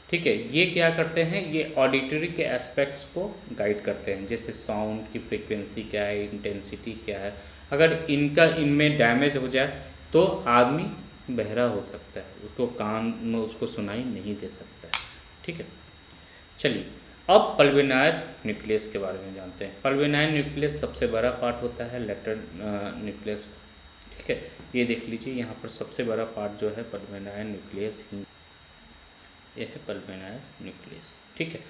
ठीक है, ये क्या करते हैं? ये ऑडिटरी के एस्पेक्ट्स को गाइड करते हैं, जैसे साउंड की फ्रीक्वेंसी क्या है, इंटेंसिटी क्या है। अगर इनमें डैमेज हो जाए तो आदमी बहरा हो सकता है, उसको कान में उसको सुनाई नहीं दे सकता है। ठीक है, चलिए अब पल्विनायर न्यूक्लियस के बारे में जानते हैं। पल्विनायर न्यूक्लियस सबसे बड़ा पार्ट होता है लैटरल न्यूक्लियस। ठीक है, ये देख लीजिए, यहाँ पर सबसे बड़ा पार्ट जो है पल्विनायर न्यूक्लियस, यह है पल्विनायर न्यूक्लियस। ठीक है,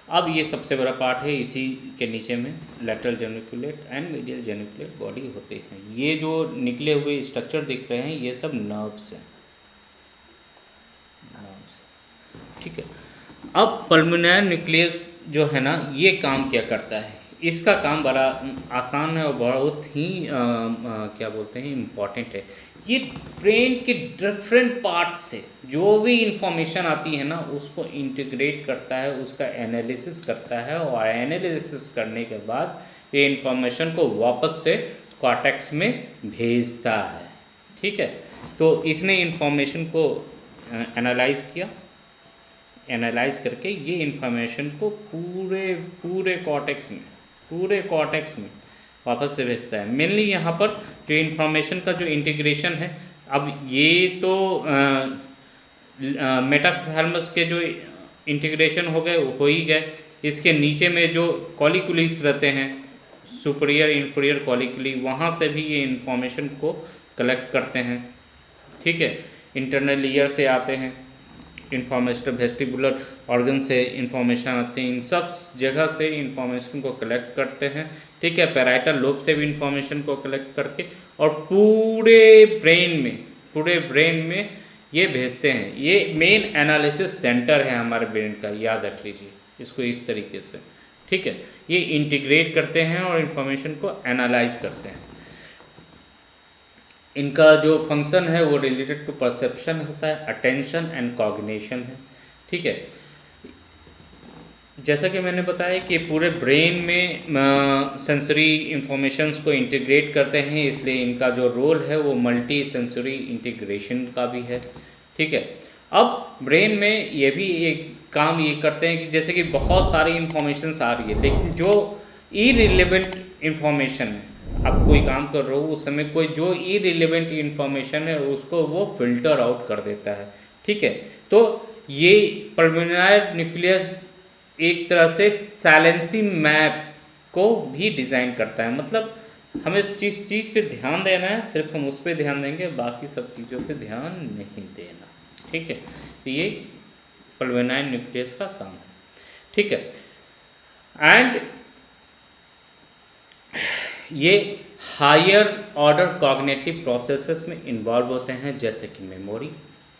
अब ये सबसे बड़ा पार्ट है, इसी के नीचे में lateral geniculate and medial geniculate body होते हैं। ये जो निकले हुए स्ट्रक्चर दिख रहे हैं, ये सब नर्व्स हैं, नर्व्स। ठीक है, अब पल्विनायर न्यूक्लियस जो है ना, ये काम क्या करता है? इसका काम बड़ा आसान है और बहुत ही क्या बोलते हैं इम्पॉर्टेंट है। ये ब्रेन के डिफरेंट पार्ट से जो भी इंफॉर्मेशन आती है ना उसको इंटीग्रेट करता है, उसका एनालिसिस करता है और एनालिसिस करने के बाद ये इंफॉर्मेशन को वापस से कॉर्टेक्स में भेजता है। ठीक है, तो इसने इंफॉर्मेशन को एनालाइज किया, एनालाइज करके ये इंफॉर्मेशन को पूरे पूरे कॉर्टेक्स में वापस से भेजता है। मेनली यहाँ पर जो इंफॉर्मेशन का जो इंटीग्रेशन है, अब ये तो मेटाथैलेमस के जो इंटीग्रेशन हो गए हो ही गए। इसके नीचे में जो कॉलिकुलिस रहते हैं, सुपीरियर इंफीरियर कॉलिकुली, वहाँ से भी ये इंफॉर्मेशन को कलेक्ट करते हैं। ठीक है, इंटरनल ईयर से आते हैं, इंफॉर्मेशन वेस्टिबुलर ऑर्गन से इंफॉर्मेशन आते हैं, इन सब जगह से इंफॉर्मेशन को कलेक्ट करते हैं। ठीक है, पैराइटल लोब से भी इंफॉर्मेशन को कलेक्ट करके और पूरे ब्रेन में ये भेजते हैं। ये मेन एनालिसिस सेंटर है हमारे ब्रेन का, याद रख लीजिए इसको इस तरीके से। ठीक है, ये इंटीग्रेट करते हैं और इंफॉर्मेशन को एनालाइज करते हैं। इनका जो फंक्शन है वो रिलेटेड टू परसेप्शन होता है, अटेंशन एंड कॉग्निशन है। ठीक है, जैसा कि मैंने बताया कि पूरे ब्रेन में सेंसरी इंफॉर्मेशंस को इंटीग्रेट करते हैं, इसलिए इनका जो रोल है वो मल्टी सेंसरी इंटीग्रेशन का भी है। ठीक है, अब ब्रेन में ये भी एक काम ये करते हैं कि जैसे कि बहुत सारी इंफॉर्मेशंस आ रही है, लेकिन जो इरिलेवेंट इंफॉर्मेशन है, आप कोई काम कर रहे हो उस समय कोई जो इरिलेवेंट इंफॉर्मेशन है उसको वो फिल्टर आउट कर देता है। ठीक है, तो ये पल्मोनरी न्यूक्लियस एक तरह से साइलेंसी मैप को भी डिज़ाइन करता है। मतलब हमें जिस चीज़ पे ध्यान देना है सिर्फ हम उस पर ध्यान देंगे, बाकी सब चीज़ों पे ध्यान नहीं देना। ठीक है, तो ये पल्मोनरी न्यूक्लियस का काम है। ठीक है, एंड ये हायर ऑर्डर कॉग्निटिव प्रोसेसेस में इन्वॉल्व होते हैं, जैसे कि memory,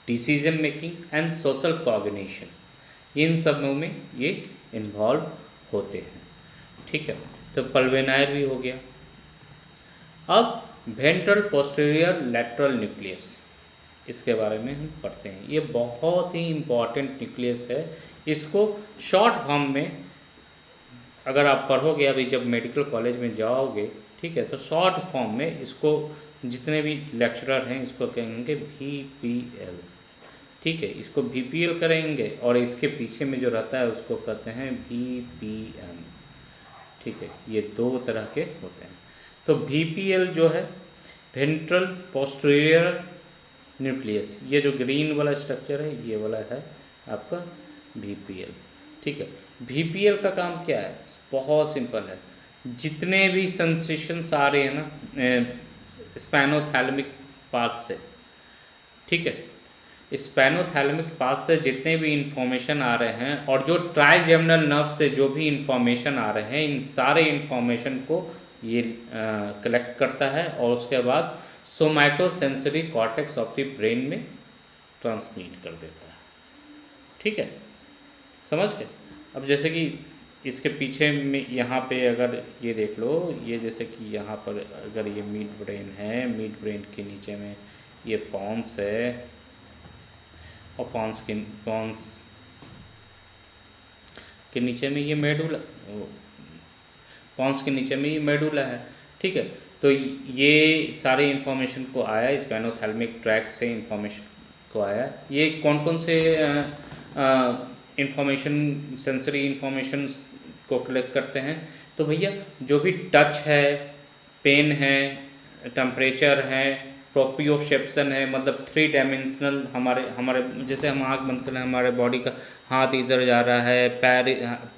decision making and social cognition, इन सब में ये इन्वॉल्व होते हैं। ठीक है, तो पल्मोनरी भी हो गया। अब वेंट्रल पोस्टीरियर लैटरल न्यूक्लियस, इसके बारे में हम पढ़ते हैं। ये बहुत ही इम्पॉर्टेंट न्यूक्लियस है। इसको शॉर्ट फॉर्म में अगर आप पढ़ोगे, अभी जब मेडिकल कॉलेज में जाओगे, ठीक है, तो शॉर्ट फॉर्म में इसको जितने भी लेक्चरर हैं इसको कहेंगे VPL। ठीक है, इसको VPL करेंगे और इसके पीछे में जो रहता है उसको कहते हैं VPM। ठीक है, ये दो तरह के होते हैं। तो VPL जो है वेंट्रल पोस्टीरियर न्यूक्लियस, ये जो ग्रीन वाला स्ट्रक्चर है ये वाला है आपका VPL। ठीक है, VPL का काम क्या है? बहुत सिंपल है। जितने भी सेंसेशंस आ रहे हैं ना स्पाइनोथैलेमिक पाथ से, ठीक है, स्पाइनोथैलेमिक पाथ से जितने भी इंफॉर्मेशन आ रहे हैं और जो ट्राइजेमिनल नर्व से जो भी इंफॉर्मेशन आ रहे हैं, इन सारे इंफॉर्मेशन को ये कलेक्ट करता है और उसके बाद somatosensory cortex of the brain में ट्रांसमिट कर देता है। ठीक है, समझ गए? अब जैसे कि इसके पीछे में यहाँ पे अगर ये देख लो, ये जैसे कि यहाँ पर अगर ये मिड ब्रेन है, मिड ब्रेन के नीचे में ये पॉन्स है और पॉन्स के नीचे में ये मेडुला, पॉन्स के नीचे में ये मेडुला है। ठीक है, तो ये सारे इंफॉर्मेशन को आया स्पाइनोथैलेमिक ट्रैक्ट से, इंफॉर्मेशन को आया। ये कौन कौन से इंफॉर्मेशन, सेंसरी इंफॉर्मेशन को कलेक्ट करते हैं? तो भैया जो भी टच है, पेन है, टेम्परेचर है, प्रोप्रियोसेप्शन है, मतलब 3 डायमेंशनल, हमारे जैसे हम आँख बंद कर रहे हैं, हमारे बॉडी का हाथ इधर जा रहा है,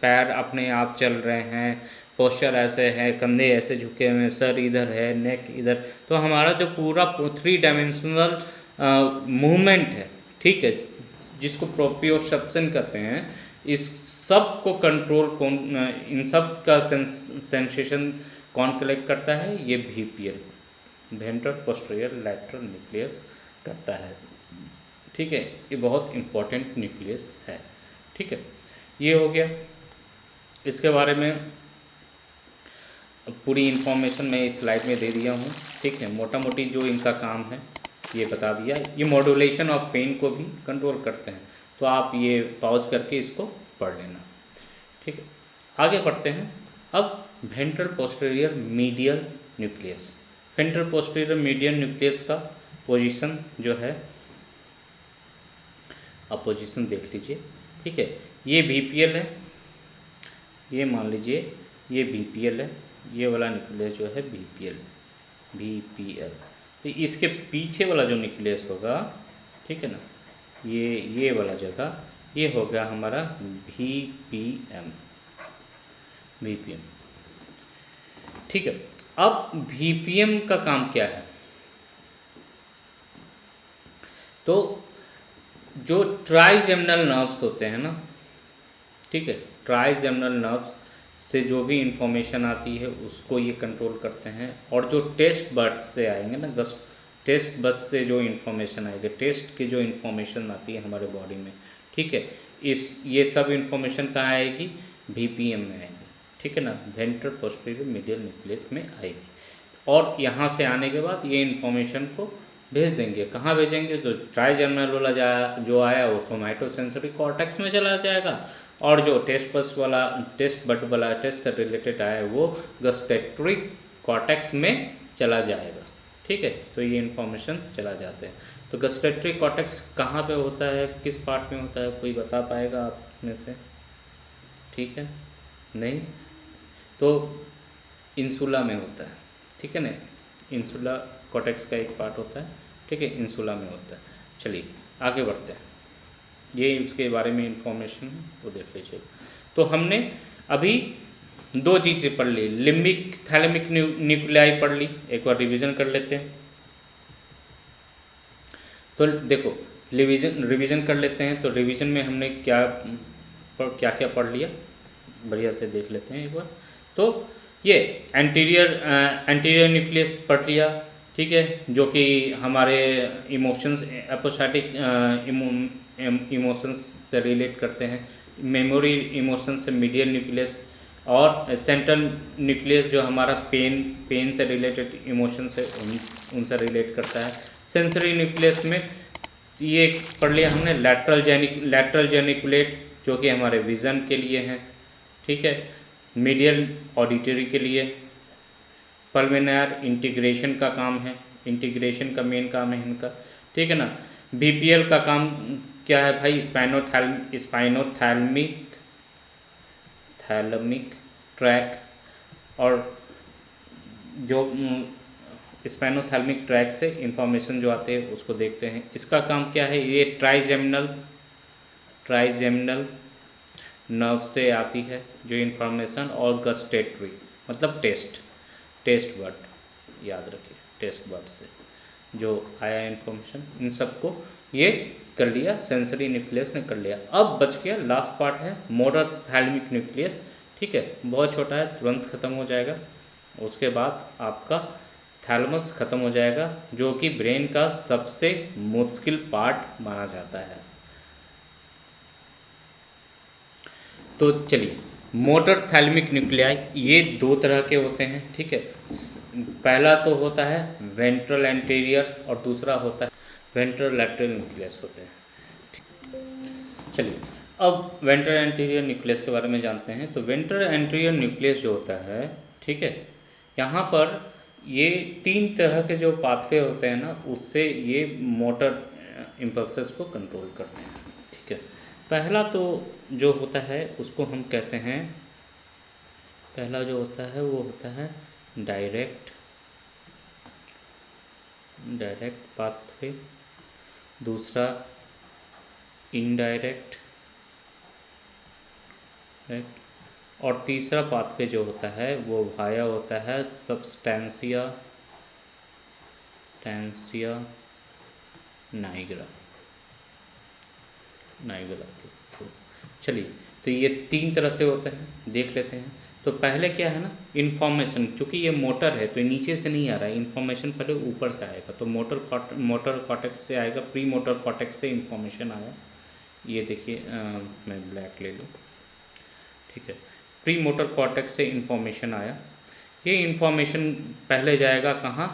पैर अपने आप चल रहे हैं, पोस्चर ऐसे है, कंधे ऐसे झुके हुए हैं, सर इधर है, नेक इधर, तो हमारा जो पूरा 3 डायमेंशनल मूवमेंट है, ठीक है, जिसको प्रोप्रियोसेप्शन कहते हैं, इस सब को कंट्रोल कौन, इन सब का सेंसेशन कौन कलेक्ट करता है? ये VPL, ventral posterior lateral nucleus करता है। ठीक है, ये बहुत इम्पोर्टेंट न्यूक्लियस है। ठीक है, ये हो गया। इसके बारे में पूरी इन्फॉर्मेशन मैं इस स्लाइड में दे दिया हूँ, ठीक है। मोटा मोटी जो इनका काम है ये बता दिया। ये मॉड्यूलेशन ऑफ पेन को भी कंट्रोल करते हैं, तो आप ये पॉज करके इसको पढ़ लेना, ठीक है। आगे बढ़ते हैं। अब ventral posterior medial nucleus, ventral posterior medial nucleus का पोजीशन जो है, आप पोजीशन देख लीजिए, ठीक है। ये बीपीएल है, ये मान लीजिए ये बीपीएल है, ये वाला न्यूक्लियस जो है बीपीएल है, बीपीएल। तो इसके पीछे वाला जो न्यूक्लियस होगा, ठीक है ना, ये वाला जगह ये हो गया हमारा वीपीएम, वीपीएम, ठीक है। अब वीपीएम का काम क्या है? तो जो ट्राइजेमिनल नर्व्स होते हैं ना, ठीक है, ट्राइजेमिनल नर्व्स से जो भी इंफॉर्मेशन आती है उसको ये कंट्रोल करते हैं। और जो टेस्ट बड्स से आएंगे ना, टेस्ट बड्स से जो इंफॉर्मेशन आएगी, टेस्ट की जो इंफॉर्मेशन आती है हमारे बॉडी में, ठीक है, ये सब इंफॉर्मेशन कहाँ आएगी? वीपीएम में आएगी, ठीक है ना, वेंट्रल पोस्टीरियर मीडियल न्यूक्लियस में आएगी। और यहाँ से आने के बाद ये इंफॉर्मेशन को भेज देंगे, कहाँ भेजेंगे? तो ट्राइजेमिनल वाला जो आया वो सोमैटोसेंसरी कॉर्टेक्स में चला जाएगा, और जो टेस्ट बड वाला टेस्ट से रिलेटेड आया वो गस्टेटरी कॉर्टेक्स में चला जाएगा, ठीक है। तो ये इन्फॉर्मेशन चला जाते हैं। तो गस्टेटरी कॉर्टेक्स कहाँ पे होता है, किस पार्ट में होता है, कोई बता पाएगा आप में से? ठीक है, नहीं तो इंसुला में होता है, ठीक है ना, इंसुला कॉर्टेक्स का एक पार्ट होता है, ठीक है, इंसुला में होता है। चलिए आगे बढ़ते हैं, ये उसके बारे में इंफॉर्मेशन है वो देख लीजिए। तो हमने अभी दो चीज़ें पढ़ ली, लिम्बिक थैलेमिक न्यूक्लियाई पढ़ ली, एक बार रिवीजन कर लेते हैं। तो देखो रिवीजन कर लेते हैं। तो रिवीजन में हमने क्या क्या पढ़ लिया, बढ़िया से देख लेते हैं एक बार। तो ये एंटीरियर न्यूक्लियस पढ़ लिया, ठीक है, जो कि हमारे इमोशंस, एपोस्टैटिक इमोशंस से रिलेट करते हैं, मेमोरी इमोशंस से मीडियल न्यूक्लियस, और सेंट्रल न्यूक्लियस जो हमारा पेन से रिलेटेड इमोशंस है उनसे रिलेट करता है। सेंसरी न्यूक्लियस में ये पढ़ लिया हमने लैटरल जेनिकुलेट जो कि हमारे विज़न के लिए हैं, ठीक है, मीडियल ऑडिटरी के लिए, पल्विनार इंटीग्रेशन का काम है, इंटीग्रेशन का मेन काम है इनका, ठीक है ना। बीपीएल का काम क्या है भाई? थैलमिक ट्रैक, और जो स्पाइनोथैलेमिक ट्रैक से इंफॉर्मेशन जो आते हैं उसको देखते हैं। इसका काम क्या है? ये ट्राइजेमिनल नर्व से आती है जो इंफॉर्मेशन, और गस्टेटरी मतलब टेस्ट बड, याद रखिए, टेस्ट बड से जो आया इंफॉर्मेशन, इन सबको ये कर लिया, सेंसरी न्यूक्लियस ने कर लिया। अब बच गया लास्ट पार्ट है मोटर थैलेमिक न्यूक्लियस, ठीक है, बहुत छोटा है, तुरंत ख़त्म हो जाएगा। उसके बाद आपका थैलेमस ख़त्म हो जाएगा, जो कि ब्रेन का सबसे मुश्किल पार्ट माना जाता है। तो चलिए, मोटर थैलेमिक न्यूक्लियाई ये दो तरह के होते हैं, ठीक है। पहला तो होता है वेंट्रल एंटीरियर और दूसरा होता है वेंट्रल लैटरल न्यूक्लियस होते हैं। चलिए अब वेंट्रल एंटीरियर न्यूक्लियस के बारे में जानते हैं। तो वेंट्रल एंटीरियर न्यूक्लियस जो होता है, ठीक है, यहाँ पर ये तीन तरह के जो पाथवे होते हैं ना, उससे ये मोटर इम्पल्सेस को कंट्रोल करते हैं, ठीक है। पहला तो जो होता है उसको हम कहते हैं, पहला जो होता है वो होता है डायरेक्ट पाथवे, दूसरा इनडायरेक्ट, और तीसरा पाथवे जो होता है वो वाया होता है सब्सटेंसिया नाइग्रा के थ्रू। चलिए, तो ये तीन तरह से होते हैं, देख लेते हैं। तो पहले क्या है ना, इन्फॉर्मेशन, चूँकि ये मोटर है तो नीचे से नहीं आ रहा है, इन्फॉर्मेशन पहले ऊपर से आएगा। तो मोटर कॉर्टेक्स से आएगा, प्री मोटर कॉर्टेक्स से इन्फॉर्मेशन आया, ये देखिए, मैं ब्लैक ले लूँ, ठीक है, प्री मोटर कॉर्टेक्स से इन्फॉर्मेशन आया। ये इन्फॉर्मेशन पहले जाएगा कहाँ,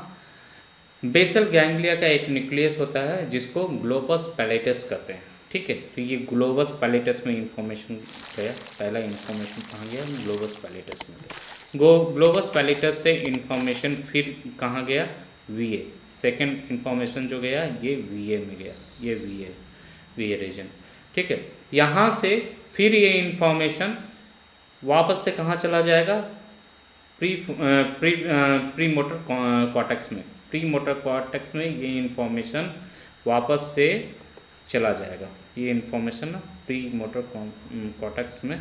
बेसल गैंग्लिया का एक न्यूक्लियस होता है जिसको ग्लोबस पैलेटस कहते हैं, ठीक है। तो ये ग्लोबस पैलेटस में इंफॉर्मेशन गया, पहला इंफॉर्मेशन कहाँ गया, ग्लोबस पैलेटस में गया। ग्लोबस पैलेटस से इंफॉर्मेशन फिर कहाँ गया, वीए, सेकंड इंफॉर्मेशन जो गया ये वीए में गया, ये वीए रीजन, ठीक है। यहाँ से फिर ये इंफॉर्मेशन वापस से कहाँ चला जाएगा, प्री मोटर कॉर्टेक्स में, प्री मोटर कॉर्टेक्स में ये इंफॉर्मेशन वापस से चला जाएगा। ये इंफॉर्मेशन ना प्री मोटर कॉर्टेक्स में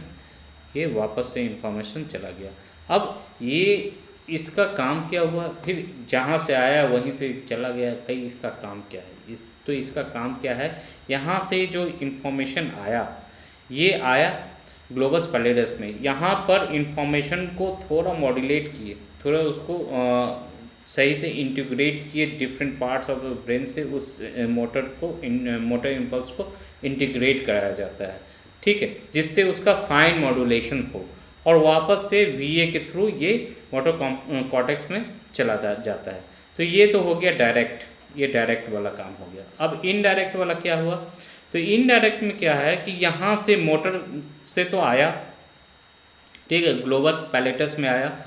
ये वापस से इंफॉर्मेशन चला गया। अब ये इसका काम क्या हुआ, फिर जहाँ से आया वहीं से चला गया, भाई इसका काम क्या है, तो इसका काम क्या है, यहाँ से जो इंफॉर्मेशन आया ये आया ग्लोबस पैलेटस में, यहाँ पर इंफॉर्मेशन को थोड़ा मॉड्यूलेट किए, थोड़ा उसको सही से इंटीग्रेट किए different parts of the brain से, उस मोटर इम्पल्स को इंटीग्रेट कराया जाता है, ठीक है, जिससे उसका फाइन मॉड्यूलेशन हो और वापस से वीए के थ्रू ये मोटर कॉर्टेक्स में चला जाता है। तो ये तो हो गया डायरेक्ट, ये डायरेक्ट वाला काम हो गया। अब इनडायरेक्ट वाला क्या हुआ, तो इनडायरेक्ट में क्या है कि यहाँ से मोटर से तो आया, ठीक है, ग्लोबस पैलेटस में आया।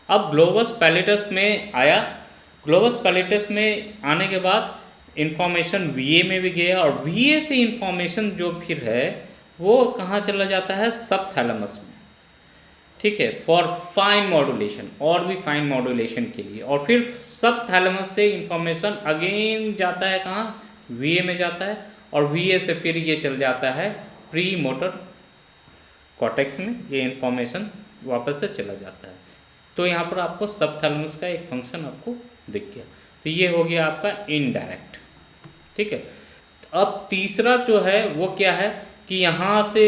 अब ग्लोबस पैलेटस में आया, ग्लोबस पैलेटस में आने के बाद इंफॉर्मेशन वीए में भी गया और वीए से इंफॉर्मेशन जो फिर है वो कहाँ चला जाता है, सब थैलेमस में, ठीक है, फॉर फाइन मॉड्यूलेशन, और भी फाइन मॉड्यूलेशन के लिए। और फिर सब थैलेमस से इंफॉर्मेशन अगेन जाता है कहाँ, वीए में जाता है, और वीए से फिर ये चल जाता है प्री मोटर कॉर्टेक्स में, ये इंफॉर्मेशन वापस से चला जाता है। तो यहाँ पर आपको सब थैलेमस का एक फंक्शन आपको दिख गया। तो ये हो गया आपका इनडायरेक्ट, ठीक है। अब तीसरा जो है वो क्या है कि यहाँ से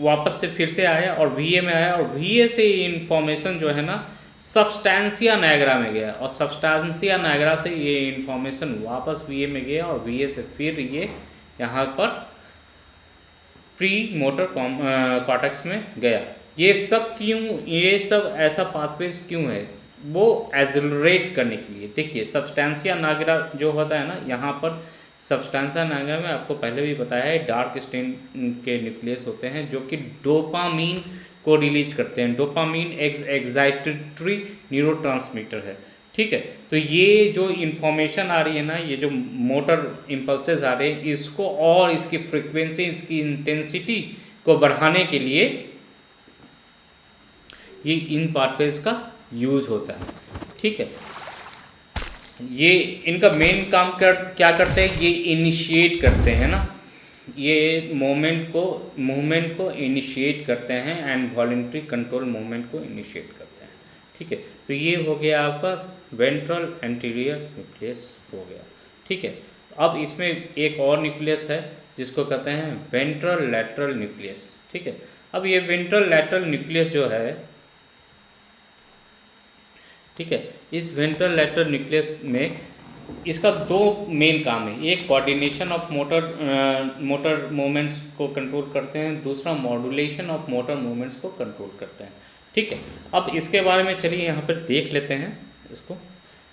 वापस से फिर से आया और वीए में आया, और वीए से इंफॉर्मेशन जो है ना सब्सटेंसिया नायग्रा में गया, और सब्सटेंसिया नायग्रा से ये इंफॉर्मेशन वापस वीए में गया, और वीए से फिर ये यहाँ पर प्री मोटर कॉर्टेक्स में गया। ये सब क्यों, ये सब ऐसा पाथवेज क्यों है, वो एक्सेलरेट करने के लिए। देखिए सब्सटेंसिया नायग्रा जो होता है ना, यहाँ पर सब्सटेंसिया नायग्रा में आपको पहले भी बताया है डार्क स्टेन के न्यूक्लियस होते हैं जो कि डोपामीन को रिलीज करते हैं। डोपामीन एक्साइटेटरी न्यूरोट्रांसमीटर है, ठीक है। तो ये जो इन्फॉर्मेशन आ रही है ना, ये जो मोटर इम्पल्सेस आ रहे हैं, इसको और इसकी फ्रिक्वेंसी, इसकी इंटेंसिटी को बढ़ाने के लिए ये इन पाथवेज का यूज होता है, ठीक है। ये इनका मेन काम क्या करते हैं, ये इनिशिएट करते हैं ना, ये मूवमेंट को इनिशिएट करते हैं एंड वॉलंटरी कंट्रोल मूवमेंट को इनिशिएट करते हैं, ठीक है। तो ये हो गया आपका वेंट्रल एंटीरियर न्यूक्लियस हो गया, ठीक है। अब इसमें एक और न्यूक्लियस है जिसको कहते हैं वेंट्रल लैटरल न्यूक्लियस, ठीक है। अब ये वेंट्रल लैटरल न्यूक्लियस जो है, ठीक है, इस वेंट्रल लैटरल न्यूक्लियस में इसका दो मेन काम है, एक कोऑर्डिनेशन ऑफ मोटर मूवमेंट्स को कंट्रोल करते हैं, दूसरा मॉड्यूलेशन ऑफ मोटर मूवमेंट्स को कंट्रोल करते हैं, ठीक है। अब इसके बारे में चलिए यहाँ पर देख लेते हैं इसको।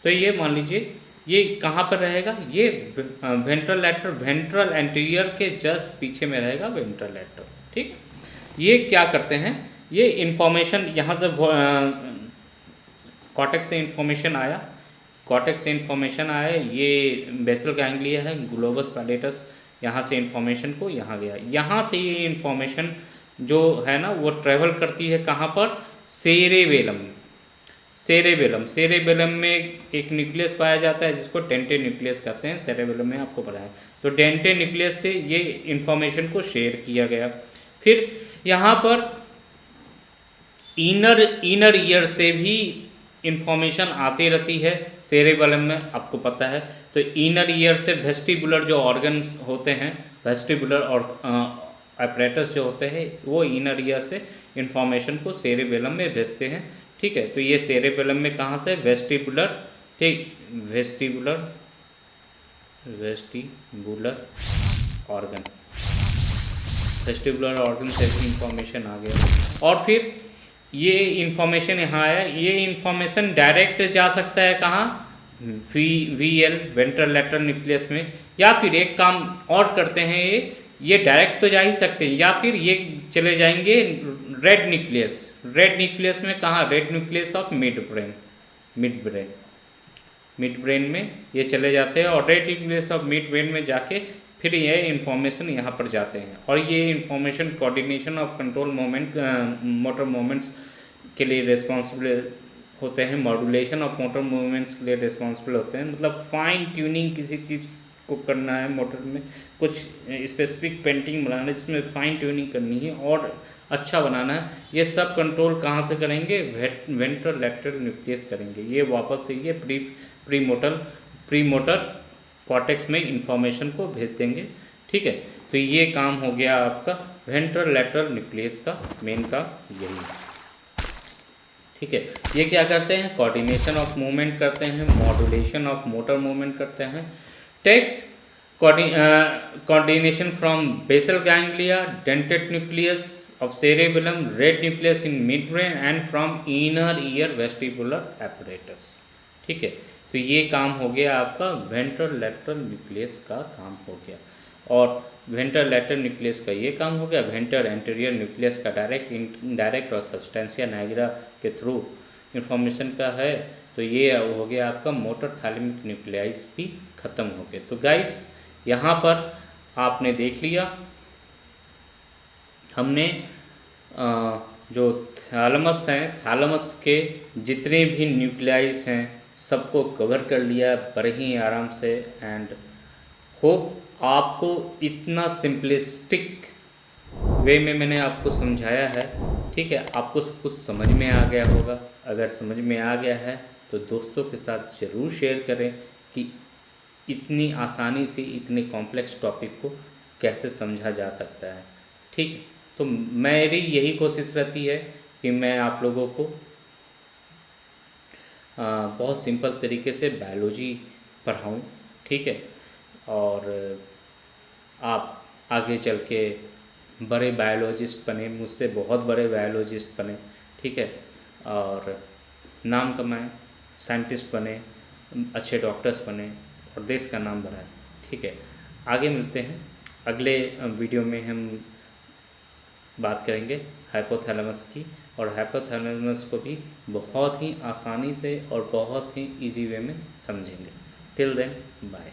तो ये मान लीजिए ये कहाँ पर रहेगा, ये वेंट्रल लैटरल, वेंट्रल एंटीरियर के जस्ट पीछे में रहेगा वेंट्रल लैटरल, ठीक। ये क्या करते हैं, ये इंफॉर्मेशन यहाँ से कॉर्टेक्स से इंफॉर्मेशन आया, ये बेसल गैंग्लिया है, ग्लोबस पैलेटस, यहाँ से इंफॉर्मेशन को यहाँ गया, यहाँ से ये इंफॉर्मेशन जो है ना वो ट्रेवल करती है कहाँ पर, सेरेबेलम में एक न्यूक्लियस पाया जाता है जिसको डेंटे न्यूक्लियस कहते हैं, सेरेबेलम में आपको पढ़ा है। तो डेंटे न्यूक्लियस से ये इंफॉर्मेशन को शेयर किया गया। फिर यहाँ पर इनर ईयर से भी इंफॉर्मेशन आती रहती है सेरेबेलम में, आपको पता है। तो इनर ईयर से वेस्टिबुलर जो ऑर्गन्स होते हैं, वेस्टिबुलर और अपरेटस जो होते हैं, वो इनर ईयर से इंफॉर्मेशन को सेरेबेलम में भेजते हैं, ठीक है। तो ये सेरेबेलम में कहाँ से, वेस्टिबुलर, ठीक, वेस्टिबुलर ऑर्गन से इंफॉर्मेशन आ गया। और फिर ये इंफॉर्मेशन यहाँ आया, ये इंफॉर्मेशन डायरेक्ट जा सकता है कहाँ, VL वेंट्रल लैटरल न्यूक्लियस में, या फिर एक काम और करते हैं, ये डायरेक्ट तो जा ही सकते हैं, या फिर ये चले जाएंगे रेड न्यूक्लियस में, कहाँ, red nucleus of mid brain में ये चले जाते हैं, और red nucleus of mid brain में जाके फिर ये इंफॉर्मेशन यहाँ पर जाते हैं, और ये information coordination of control moment motor moments के लिए रिस्पॉन्सिबल होते हैं, मॉड्यूलेशन ऑफ मोटर मूवमेंट्स के लिए रिस्पॉन्सिबल होते हैं, मतलब फाइन ट्यूनिंग किसी चीज़ को करना है मोटर में, कुछ स्पेसिफिक पेंटिंग बनाना है जिसमें फाइन ट्यूनिंग करनी है और अच्छा बनाना है, ये सब कंट्रोल कहाँ से करेंगे, वेंट्रल लैटरल न्यूक्लियस करेंगे। ये वापस से ये प्री मोटर कॉर्टेक्स में इंफॉर्मेशन को भेज देंगे। ठीक है, तो ये काम हो गया आपका वेंट्रल लैटरल न्यूक्लियस का मेन काम यही है। ठीक है, ये क्या करते हैं, कोऑर्डिनेशन ऑफ मूवमेंट करते हैं, मॉड्यूलेशन ऑफ मोटर मूवमेंट करते हैं, takes coordination from basal ganglia, dentate nucleus of cerebellum, red nucleus in midbrain and from inner ear vestibular apparatus। ठीक है, तो ये काम हो गया आपका वेंट्रल लैटरल न्यूक्लियस का काम हो गया, और वेंट्रल लैटरल न्यूक्लियस का ये काम हो गया। वेंट्रल एंटीरियर न्यूक्लियस का डायरेक्ट इनडायरेक्ट और सब्सटेंसिया नाइग्रा के थ्रू इंफॉर्मेशन का है, तो ये हो गया आपका मोटर थैलेमिक न्यूक्लियाइस भी ख़त्म हो गए। तो गाइस यहाँ पर आपने देख लिया, हमने जो थैलेमस हैं, थैलेमस के जितने भी न्यूक्लियाइस हैं सबको कवर कर लिया बड़े ही आराम से, एंड होप आपको इतना सिंपलिस्टिक वे में मैंने आपको समझाया है। ठीक है, आपको सब कुछ समझ में आ गया होगा। अगर समझ में आ गया है तो दोस्तों के साथ ज़रूर शेयर करें कि इतनी आसानी से इतने कॉम्प्लेक्स टॉपिक को कैसे समझा जा सकता है। ठीक, तो मेरी यही कोशिश रहती है कि मैं आप लोगों को बहुत सिंपल तरीके से बायोलॉजी पढ़ाऊँ। ठीक है, और आप आगे चल के बड़े बायोलॉजिस्ट बने, मुझसे बहुत बड़े बायोलॉजिस्ट बने। ठीक है, और नाम कमाएं, साइंटिस्ट बने, अच्छे डॉक्टर्स बने और देश का नाम बढ़ाएं। ठीक है, आगे मिलते हैं, अगले वीडियो में हम बात करेंगे हाइपोथैलेमस की, और हाइपोथैलेमस को भी बहुत ही आसानी से और बहुत ही इजी वे में समझेंगे। Till then bye.